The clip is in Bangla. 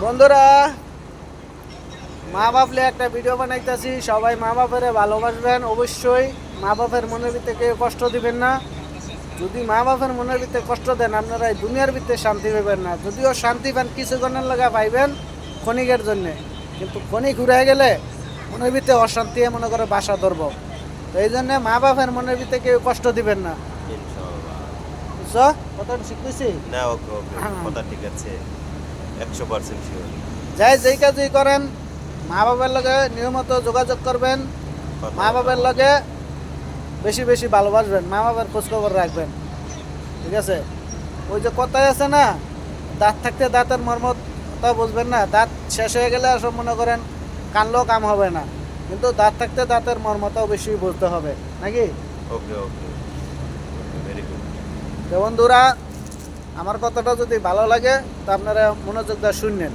বন্ধুরা, মা বাপলে একটা ভিডিও বানাইতেছি। সবাই মা বাপেরে ভালোবাসবেন অবশ্যই। মা বাপের মনের ভিতরে কেউ কষ্ট দিবেন না। যদি মা বাপের মনের ভিতরে কষ্ট দেন, আপনারা এই দুনিয়ার ভিতরে শান্তি পাবেন না। যদিও শান্তি পান কিছুক্ষণের লাগা পাইবেন ক্ষণিকের জন্যে, কিন্তু ক্ষণিক ঘুরে গেলে মনের ভিতরে অশান্তি মনে করে বাসা ধরব। তো এই জন্যে মা বাপের মনের ভিতরে কেউ কষ্ট দিবেন না, ইনশাআল্লাহ। বুঝছো? কথা শিখতেছি না, ওকে ওকে, কথা ঠিক আছে, 100% শিওর। যাই যেই কাজই করেন মা বাবার লগে নিয়মিত যোগাযোগ করবেন। মা বাবার লগে বেশি বেশি ভালোবাসবেন, মা বাবার খোঁজখবর রাখবেন, ঠিক আছে? ওই যে কথাই আছে না, দাঁত থাকতে দাঁতের মর্মত তা বুঝবেন না। দাঁত শেষ হয়ে গেলে সব মনে করেন কানলেও কাম হবে না, কিন্তু দাঁত থাকতে দাঁতের মর্মতাও বেশি বুঝতে হবে, নাকি? ওকে ওকে, ভেরি গুড। তো বন্ধুরা, আমার কথাটা যদি ভালো লাগে তো আপনারা মনোযোগ দিয়ে শুনবেন।